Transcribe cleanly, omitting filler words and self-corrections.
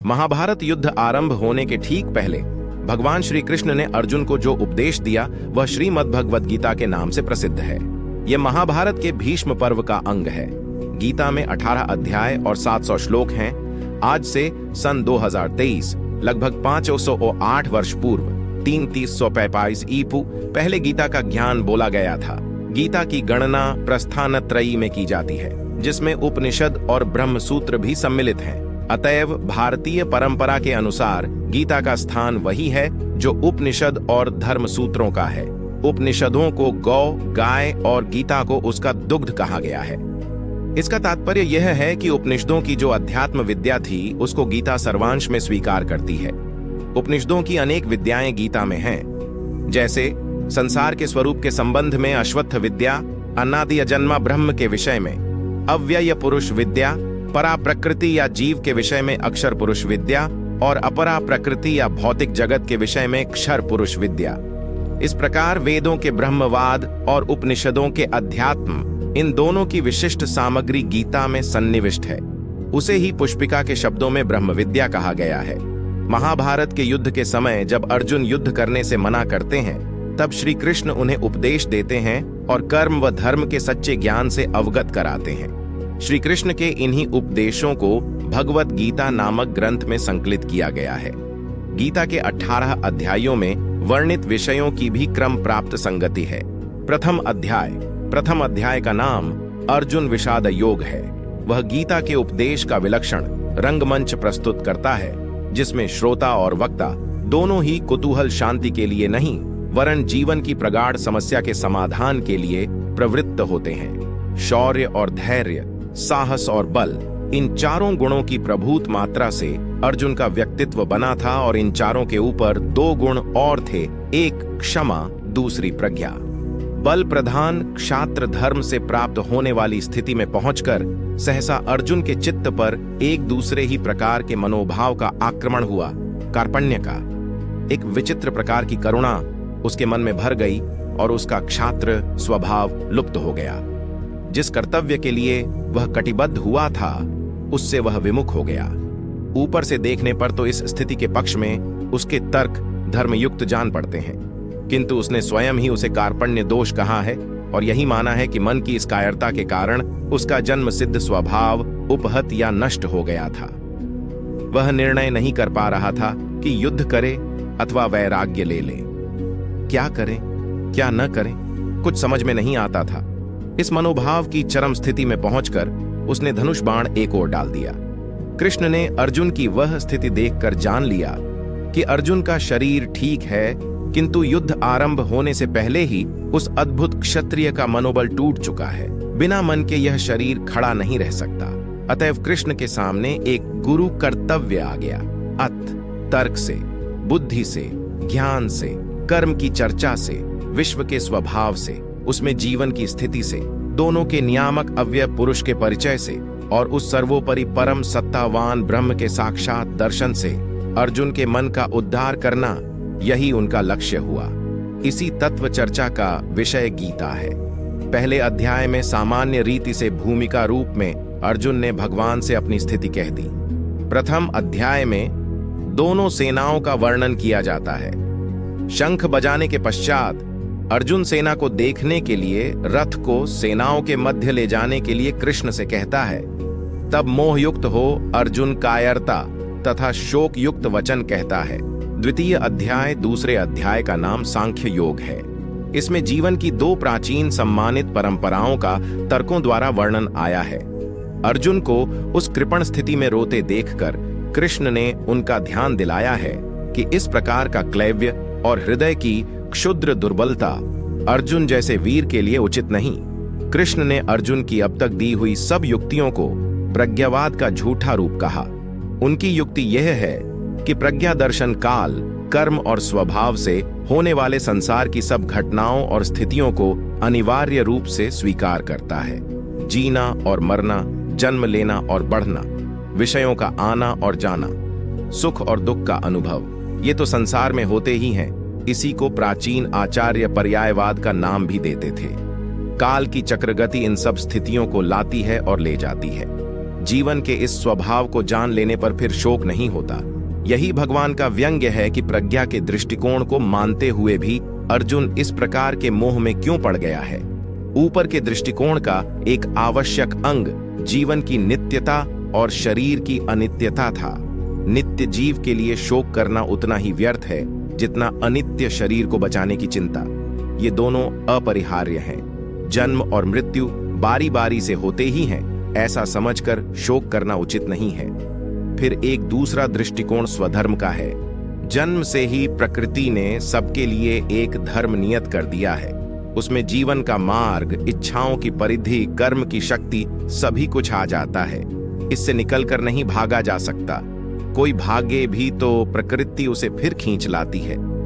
महाभारत युद्ध आरंभ होने के ठीक पहले भगवान श्री कृष्ण ने अर्जुन को जो उपदेश दिया वह श्रीमद् भगवद गीता के नाम से प्रसिद्ध है। यह महाभारत के भीष्म पर्व का अंग है। गीता में 18 अध्याय और 700 श्लोक हैं। आज से सन 2023 लगभग 508 वर्ष पूर्व 345 ईपू पहले गीता का ज्ञान बोला गया था। गीता की गणना प्रस्थानत्रयी में की जाती है, जिसमें उपनिषद और ब्रह्म सूत्र भी सम्मिलित हैं। अतएव भारतीय परंपरा के अनुसार गीता का स्थान वही है जो उपनिषद और धर्म सूत्रों का है। उपनिषदों को गौ, गाय और गीता को उसका दुग्ध कहा गया है। इसका तात्पर्य यह है कि उपनिषदों की जो अध्यात्म विद्या थी उसको गीता सर्वांश में स्वीकार करती है। उपनिषदों की अनेक विद्याएं गीता में हैं, जैसे संसार के स्वरूप के संबंध में अश्वत्थ विद्या, अनादि अजन्मा ब्रह्म के विषय में अव्यय पुरुष विद्या, परा प्रकृति या जीव के विषय में अक्षर पुरुष विद्या और अपरा प्रकृति या भौतिक जगत के विषय में क्षर पुरुष विद्या। इस प्रकार वेदों के ब्रह्मवाद और उपनिषदों के अध्यात्म, इन दोनों की विशिष्ट सामग्री गीता में सन्निविष्ट है। उसे ही पुष्पिका के शब्दों में ब्रह्म विद्या कहा गया है। महाभारत के युद्ध के समय जब अर्जुन युद्ध करने से मना करते हैं, तब श्री कृष्ण उन्हें उपदेश देते हैं और कर्म व धर्म के सच्चे ज्ञान से अवगत कराते हैं। श्री कृष्ण के इन्हीं उपदेशों को भगवत गीता नामक ग्रंथ में संकलित किया गया है। गीता के 18 अध्यायों में वर्णित विषयों की भी क्रम प्राप्त संगति है। प्रथम अध्याय का नाम अर्जुन विषाद योग है। वह गीता के उपदेश का विलक्षण रंगमंच प्रस्तुत करता है, जिसमें श्रोता और वक्ता दोनों ही कुतूहल शांति के लिए नहीं वरन जीवन की प्रगाढ़ समस्या के समाधान के लिए प्रवृत्त होते हैं। शौर्य और धैर्य, साहस और बल, इन चारों गुणों की प्रभूत मात्रा से अर्जुन का व्यक्तित्व बना था और इन चारों के ऊपर 2 गुण और थे, एक क्षमा, दूसरी प्रज्ञा। बल प्रधान क्षात्र धर्म से प्राप्त होने वाली स्थिति में पहुंचकर सहसा अर्जुन के चित्त पर एक दूसरे ही प्रकार के मनोभाव का आक्रमण हुआ। कार्पण्य का एक विचित्र प्रकार की करुणा उसके मन में भर गई और उसका क्षात्र स्वभाव लुप्त हो गया। जिस कर्तव्य के लिए वह कटिबद्ध हुआ था उससे वह विमुख हो गया। ऊपर से देखने पर तो इस स्थिति के पक्ष में उसके तर्क धर्मयुक्त जान पड़ते हैं, किंतु उसने स्वयं ही उसे कार्पण्य दोष कहा है और यही माना है कि मन की इस कायरता के कारण उसका जन्म सिद्ध स्वभाव उपहत या नष्ट हो गया था। वह निर्णय नहीं कर पा रहा था कि युद्ध करे अथवा वैराग्य ले ले। क्या करें क्या न करें, कुछ समझ में नहीं आता था। इस मनोभाव की चरम स्थिति में पहुंचकर उसने धनुष बाण एक ओर डाल दिया। कृष्ण ने अर्जुन की वह स्थिति देखकर जान लिया कि अर्जुन का शरीर ठीक है, किंतु युद्ध आरंभ होने से पहले ही उस अद्भुत क्षत्रिय का मनोबल टूट चुका है। बिना मन के यह शरीर खड़ा नहीं रह सकता। अतएव कृष्ण के सामने एक गुरु कर्तव्य आ गया। तर्क से, बुद्धि से, ज्ञान से, कर्म की चर्चा से, विश्व के स्वभाव से, उसमें जीवन की स्थिति से, दोनों के नियामक अव्यय पुरुष के परिचय से और उस सर्वोपरि परम सत्तावान ब्रह्म के साक्षात दर्शन से अर्जुन के मन का उद्धार करना, यही उनका लक्ष्य हुआ। इसी तत्व चर्चा का विषय गीता है। पहले अध्याय में सामान्य रीति से भूमिका रूप में अर्जुन ने भगवान से अपनी स्थिति कह दी। प्रथम अध्याय में दोनों सेनाओं का वर्णन किया जाता है। शंख बजाने के पश्चात अर्जुन सेना को देखने के लिए रथ को सेनाओं के मध्य ले जाने के लिए कृष्ण से कहता है। तब मोहयुक्त हो अर्जुन कायरता तथा शोक युक्त वचन कहता है। द्वितीय अध्याय दूसरे अध्याय का नाम सांख्य योग है। इसमें जीवन की 2 प्राचीन सम्मानित परंपराओं का तर्कों द्वारा वर्णन आया है। अर्जुन को उस कृपण स्थिति में रोते देखकर कृष्ण ने उनका ध्यान दिलाया है कि इस प्रकार का क्लैव्य और हृदय की क्षुद्र दुर्बलता अर्जुन जैसे वीर के लिए उचित नहीं। कृष्ण ने अर्जुन की अब तक दी हुई सब युक्तियों को प्रज्ञावाद का झूठा रूप कहा। उनकी युक्ति यह है कि प्रज्ञा दर्शन काल, कर्म और स्वभाव से होने वाले संसार की सब घटनाओं और स्थितियों को अनिवार्य रूप से स्वीकार करता है। जीना और मरना, जन्म लेना और बढ़ना, विषयों का आना और जाना, सुख और दुख का अनुभव, ये तो संसार में होते ही हैं। इसी को प्राचीन आचार्य पर्यायवाद का नाम भी देते थे। काल की चक्रगति इन सब स्थितियों को लाती है और ले जाती है। जीवन के इस स्वभाव को जान लेने पर फिर शोक नहीं होता। यही भगवान का व्यंग्य है कि प्रज्ञा के दृष्टिकोण को मानते हुए भी अर्जुन इस प्रकार के मोह में क्यों पड़ गया है। ऊपर के दृष्टिकोण का एक आवश्यक अंग जीवन की नित्यता और शरीर की अनित्यता था। नित्य जीव के लिए शोक करना उतना ही व्यर्थ है जितना अनित्य शरीर को बचाने की चिंता। ये दोनों अपरिहार्य हैं। जन्म और मृत्यु बारी बारी से होते ही हैं, ऐसा समझकर शोक करना उचित नहीं है। फिर एक दूसरा दृष्टिकोण स्वधर्म का है। जन्म से ही प्रकृति ने सबके लिए एक धर्म नियत कर दिया है। उसमें जीवन का मार्ग, इच्छाओं की परिधि, कर्म की शक्ति, सभी कुछ आ जाता है। इससे निकलकर नहीं भागा जा सकता। कोई भागे भी तो प्रकृति उसे फिर खींच लाती है।